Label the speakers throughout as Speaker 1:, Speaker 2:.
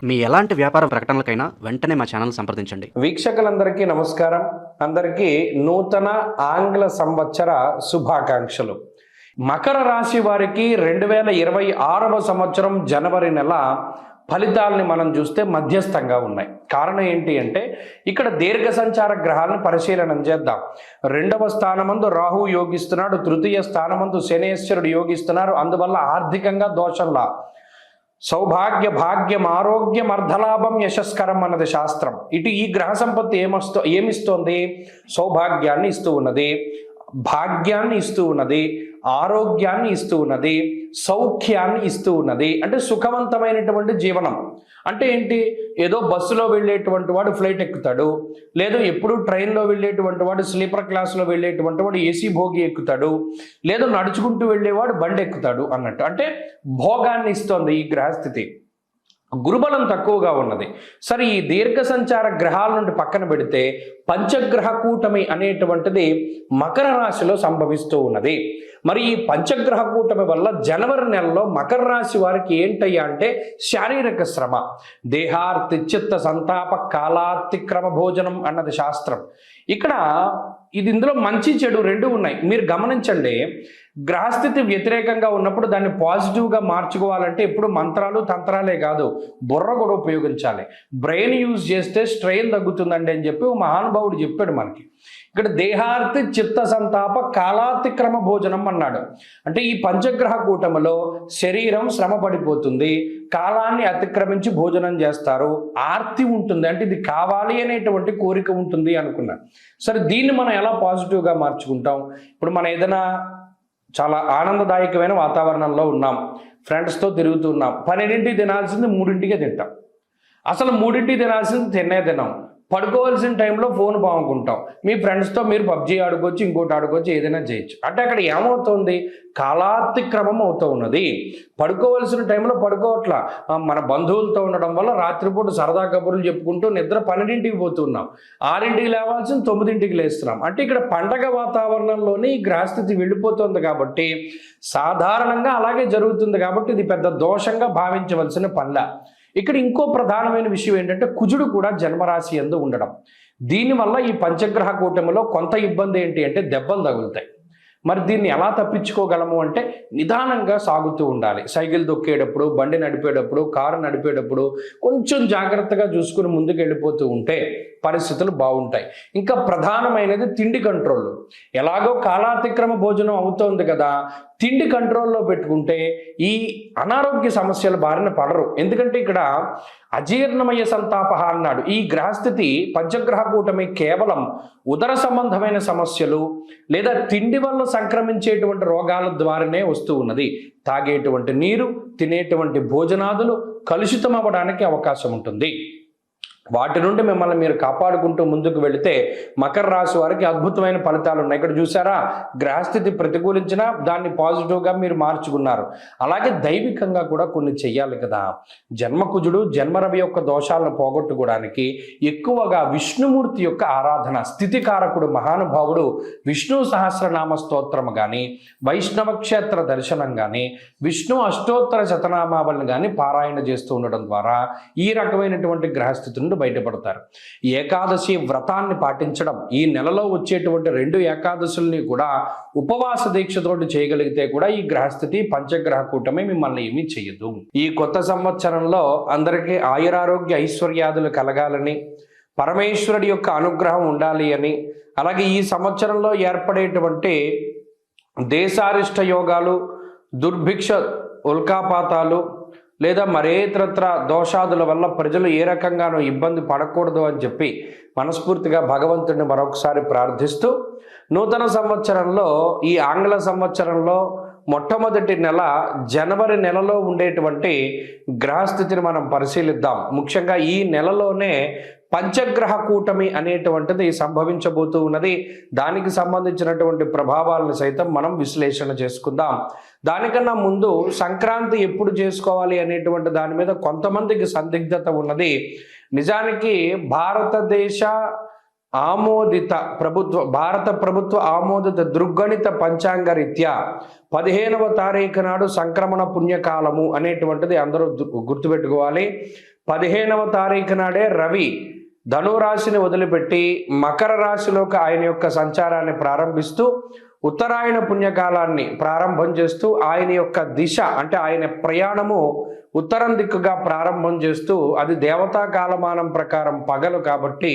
Speaker 1: మీ ఎలాంటి వ్యాపార ప్రకటనలకైనా వెంటనే మా ఛానల్ సంప్రదించండి.
Speaker 2: వీక్షకులందరికీ నమస్కారం. అందరికీ నూతన ఆంగ్ల సంవత్సర శుభాకాంక్షలు. మకర రాశి వారికి 2026వ సంవత్సరం జనవరి నెల ఫలితాలని మనం చూస్తే మధ్యస్థంగా ఉన్నాయి. కారణం ఏంటి అంటే ఇక్కడ దీర్ఘ సంచార గ్రహాలను పరిశీలన చేద్దాం. 2వ స్థానమందు రాహు యోగిస్తున్నాడు, తృతీయ స్థానమందు శనేశ్వరుడు యోగిస్తున్నారు. అందువల్ల ఆర్థికంగా దోషంలా సౌభాగ్య భాగ్యం ఆరోగ్యం అర్ధలాభం యశస్కరం అన్నది శాస్త్రం. ఇటు ఈ గ్రహ సంపత్తి ఏమిస్తోంది? సౌభాగ్యాన్ని ఇస్తూ ఉన్నది, భాగ్యాన్ని ఇస్తూ ఉన్నది, ఆరోగ్యాన్ని ఇస్తూ ఉన్నది, సౌఖ్యాన్ని ఇస్తూ ఉన్నది. అంటే సుఖవంతమైనటువంటి జీవనం. అంటే ఏంటి? ఏదో బస్సులో వెళ్ళేటువంటి వాడు ఫ్లైట్ ఎక్కుతాడు, లేదు ఎప్పుడు ట్రైన్లో వెళ్ళేటువంటి వాడు స్లీపర్ క్లాస్లో వెళ్ళేటువంటి వాడు ఏసీ భోగి ఎక్కుతాడు, లేదు నడుచుకుంటూ వెళ్ళేవాడు బండి ఎక్కుతాడు అన్నట్టు. అంటే భోగాన్ని ఇస్తోంది ఈ గ్రహస్థితి. గురుబలం తక్కువగా ఉన్నది. సరే, ఈ దీర్ఘ సంచార గ్రహాల నుండి పక్కన పెడితే పంచగ్రహ కూటమి అనేటువంటిది మకర రాశిలో సంభవిస్తూ ఉన్నది. మరి ఈ పంచగ్రహ కూటమి వల్ల జనవరి నెలలో మకర రాశి వారికి ఏంటయ్యా అంటే శారీరక శ్రమ, దేహార్తి చిత్త సంతాప కాలాతిక్రమ భోజనం అన్నది శాస్త్రం. ఇక్కడ ఇందులో మంచి చెడు రెండు ఉన్నాయి. మీరు గమనించండి, గ్రహస్థితి వ్యతిరేకంగా ఉన్నప్పుడు దాన్ని పాజిటివ్గా మార్చుకోవాలంటే ఎప్పుడు మంత్రాలు తంత్రాలే కాదు, బుర్ర కూడా ఉపయోగించాలి. బ్రెయిన్ యూజ్ చేస్తే స్ట్రెయిన్ తగ్గుతుందండి అని చెప్పి మహానుభావుడు చెప్పాడు మనకి. ఇక్కడ దేహార్తి చిత్త సంతాప కాలాతిక్రమ భోజనం అన్నాడు. అంటే ఈ పంచగ్రహ కూటమిలో శరీరం శ్రమ పడిపోతుంది, కాలాన్ని అతిక్రమించి భోజనం చేస్తారు, ఆర్తి ఉంటుంది, అంటే ఇది కావాలి అనేటువంటి కోరిక ఉంటుంది అనుకున్నాను. సరే, దీన్ని మనం ఎలా పాజిటివ్గా మార్చుకుంటాం? ఇప్పుడు మనం ఏదైనా చాలా ఆనందదాయకమైన వాతావరణంలో ఉన్నాం, ఫ్రెండ్స్తో తిరుగుతున్నాం, 12ంటికి తినాల్సింది 3ంటికే తింటాం. అసలు 3ంటికి తినాల్సింది తినాం. పడుకోవాల్సిన టైంలో ఫోన్ బాగుంటాం. మీ ఫ్రెండ్స్తో మీరు పబ్జీ ఆడుకోవచ్చు, ఇంకోటి ఆడుకోవచ్చు, ఏదైనా చేయొచ్చు. అంటే అక్కడ ఏమవుతుంది? కాలాతిక్రమం అవుతూ ఉన్నది. పడుకోవాల్సిన టైంలో పడుకోవట్లా, మన బంధువులతో ఉండడం వల్ల రాత్రిపూట సరదా కబుర్లు చెప్పుకుంటూ నిద్ర 12ంటికి పోతున్నాం, 6ంటికి లేవాల్సిన 9ంటికి లేస్తున్నాం. అంటే ఇక్కడ పండగ వాతావరణంలోనే ఈ గ్రహస్థితి వెళ్ళిపోతుంది కాబట్టి సాధారణంగా అలాగే జరుగుతుంది. కాబట్టి ఇది పెద్ద దోషంగా భావించవలసిన పనిలా. ఇక్కడ ఇంకో ప్రధానమైన విషయం ఏంటంటే కుజుడు కూడా జన్మరాశి యందు ఉండడం. దీనివల్ల ఈ పంచగ్రహ కూటమిలో కొంత ఇబ్బంది ఏంటి అంటే దెబ్బలు తగులుతాయి. మరి దీన్ని ఎలా తప్పించుకోగలము అంటే నిదానంగా సాగుతూ ఉండాలి. సైకిల్ దొక్కేటప్పుడు, బండి నడిపేటప్పుడు, కారు నడిపేటప్పుడు కొంచెం జాగ్రత్తగా చూసుకుని ముందుకు వెళ్ళిపోతూ ఉంటే పరిస్థితులు బాగుంటాయి. ఇంకా ప్రధానమైనది తిండి కంట్రోల్. ఎలాగో కాలాతిక్రమ భోజనం అవుతోంది కదా, తిండి కంట్రోల్లో పెట్టుకుంటే ఈ అనారోగ్య సమస్యల బారిన పడరు. ఎందుకంటే ఇక్కడ అజీర్ణమయ సంతాప అన్నాడు. ఈ గ్రహస్థితి పంచగ్రహ కూటమి కేవలం ఉదర సంబంధమైన సమస్యలు లేదా తిండి వల్ల సంక్రమించేటువంటి రోగాల ద్వారానే వస్తూ ఉన్నది. తాగేటువంటి నీరు, తినేటువంటి భోజనాదులు కలుషితం అవ్వడానికి అవకాశం ఉంటుంది. వాటి నుండి మిమ్మల్ని మీరు కాపాడుకుంటూ ముందుకు వెళితే మకర రాశి వారికి అద్భుతమైన ఫలితాలు ఉన్నాయి. ఇక్కడ చూసారా, గ్రహస్థితి ప్రతికూలించినా దాన్ని పాజిటివ్గా మీరు మార్చుకున్నారు. అలాగే దైవికంగా కూడా కొన్ని చెయ్యాలి కదా. జన్మకుజుడు జన్మరవి యొక్క దోషాలను పోగొట్టుకోవడానికి ఎక్కువగా విష్ణుమూర్తి యొక్క ఆరాధన, స్థితికారకుడు మహానుభావుడు విష్ణు సహస్రనామ స్తోత్రం కానీ, వైష్ణవ క్షేత్ర దర్శనం కానీ, విష్ణు అష్టోత్తర శతనామావళిని కానీ పారాయణ చేస్తూ ఉండడం ద్వారా ఈ రకమైనటువంటి గ్రహస్థితి నుండి బయటపడతారు. ఏకాదశి వ్రతాన్ని పాటించడం, ఈ నెలలో వచ్చేటువంటి 2 ఏకాదశుల్ని కూడా ఉపవాస దీక్షతోటి చేయగలిగితే కూడా ఈ గ్రహస్థితి పంచగ్రహ కూటమి మిమ్మల్ని ఏమీ చెయ్యదు. ఈ కొత్త సంవత్సరంలో అందరికీ ఆయురారోగ్య ఐశ్వర్యాదులు కలగాలని, పరమేశ్వరుడి యొక్క అనుగ్రహం ఉండాలి అని, అలాగే ఈ సంవత్సరంలో ఏర్పడేటువంటి దేశారిష్ట యోగాలు, దుర్భిక్ష ఉల్కాపాతాలు లేదా మరేతరత్ర దోషాదుల వల్ల ప్రజలు ఏ రకంగానూ ఇబ్బంది పడకూడదు అని చెప్పి మనస్ఫూర్తిగా భగవంతుడిని మరొకసారి ప్రార్థిస్తూ నూతన సంవత్సరంలో, ఈ ఆంగ్ల సంవత్సరంలో మొట్టమొదటి నెల జనవరి నెలలో ఉండేటువంటి గ్రహస్థితిని మనం పరిశీలిద్దాం. ముఖ్యంగా ఈ నెలలోనే పంచగ్రహ కూటమి అనేటువంటిది సంభవించబోతూ ఉన్నది. దానికి సంబంధించినటువంటి ప్రభావాలను సైతం మనం విశ్లేషణ చేసుకుందాం. దానికన్నా ముందు సంక్రాంతి ఎప్పుడు చేసుకోవాలి అనేటువంటి దాని మీద కొంతమందికి సందిగ్ధత ఉన్నది. నిజానికి భారతదేశ ఆమోదిత భారత ప్రభుత్వ ఆమోదిత దృగ్గణిత పంచాంగ రీత్యా 15వ తారీఖు నాడు సంక్రమణ పుణ్యకాలము అనేటువంటిది అందరూ గుర్తుపెట్టుకోవాలి. 15వ తారీఖు నాడే రవి ధనురాశిని వదిలిపెట్టి మకర రాశిలోకి ఆయన యొక్క సంచారాన్ని ప్రారంభిస్తూ ఉత్తరాయణ పుణ్యకాలాన్ని ప్రారంభం చేస్తూ ఆయన యొక్క దిశ అంటే ఆయన ప్రయాణము ఉత్తరం దిక్కుగా ప్రారంభం చేస్తూ అది దేవతా కాలమానం ప్రకారం పగలు కాబట్టి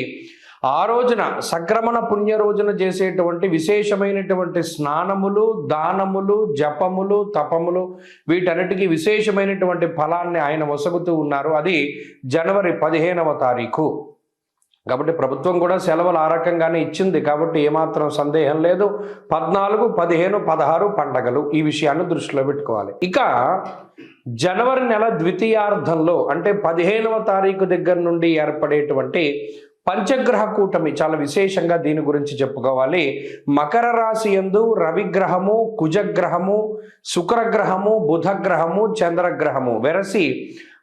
Speaker 2: ఆ రోజున సంక్రమణ పుణ్య రోజున చేసేటువంటి విశేషమైనటువంటి స్నానములు, దానములు, జపములు, తపములు వీటన్నిటికీ విశేషమైనటువంటి ఫలాన్ని ఆయన వసగుతూ ఉన్నారు. అది జనవరి 15వ తారీఖు కాబట్టి ప్రభుత్వం కూడా సెలవులు ఆ రకంగానే ఇచ్చింది కాబట్టి ఏమాత్రం సందేహం లేదు. 14, 15, 16 పండగలు ఈ విషయాన్ని దృష్టిలో పెట్టుకోవాలి. ఇక జనవరి నెల ద్వితీయార్థంలో అంటే 15వ తారీఖు దగ్గర నుండి ఏర్పడేటువంటి పంచగ్రహ కూటమి చాలా విశేషంగా దీని గురించి చెప్పుకోవాలి. మకర రాశి యందు రవిగ్రహము, కుజగ్రహము, శుక్రగ్రహము, బుధగ్రహము, చంద్రగ్రహము వెరసి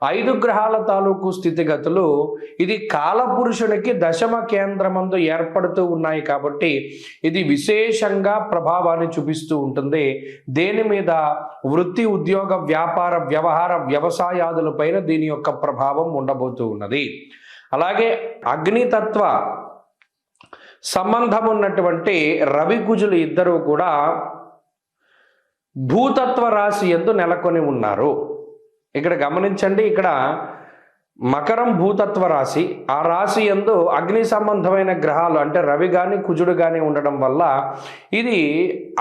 Speaker 2: 5 గ్రహాల తాలూకు స్థితిగతులు ఇది కాలపురుషునికి దశమ కేంద్రమందు ఏర్పడుతూ ఉన్నాయి కాబట్టి ఇది విశేషంగా ప్రభావాన్ని చూపిస్తూ ఉంటుంది. దేని మీద? వృత్తి, ఉద్యోగ, వ్యాపార, వ్యవహార, వ్యవసాయాదులపైన దీని యొక్క ప్రభావం ఉండబోతూ ఉన్నది. అలాగే అగ్నితత్వ సంబంధం ఉన్నటువంటి రవి కుజులు ఇద్దరూ కూడా భూతత్వ రాశి యందు నెలకొని ఉన్నారు. ఇక్కడ గమనించండి, ఇక్కడ మకరం భూతత్వ రాశి, ఆ రాశి యందు అగ్ని సంబంధమైన గ్రహాలు అంటే రవి కానీ కుజుడు కానీ ఉండడం వల్ల ఇది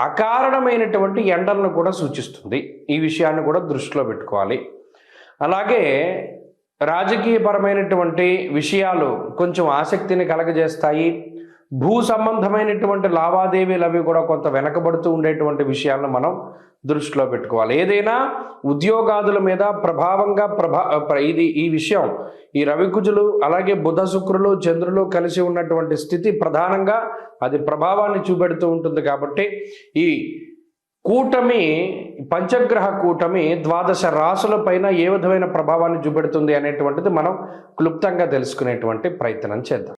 Speaker 2: అకారణమైనటువంటి ఎండలను కూడా సూచిస్తుంది. ఈ విషయాన్ని కూడా దృష్టిలో పెట్టుకోవాలి. అలాగే రాజకీయపరమైనటువంటి విషయాలు కొంచెం ఆసక్తిని కలగజేస్తాయి. భూ సంబంధమైనటువంటి లావాదేవీలు అవి కూడా కొంత వెనకబడుతూ ఉండేటువంటి విషయాలను మనం దృష్టిలో పెట్టుకోవాలి. ఏదైనా ఉద్యోగాదుల మీద ప్రభావంగా ఈ విషయం ఈ రవికుజులు అలాగే బుధ, శుక్రులు, చంద్రులు కలిసి ఉన్నటువంటి స్థితి ప్రధానంగా అది ప్రభావాన్ని చూపెడుతూ ఉంటుంది. కాబట్టి ఈ కూటమి, పంచగ్రహ కూటమి 12 రాశుల పైన ఏ విధమైన ప్రభావాన్ని చూపెడుతుంది అనేటువంటిది మనం క్లుప్తంగా తెలుసుకునేటువంటి ప్రయత్నం చేద్దాం.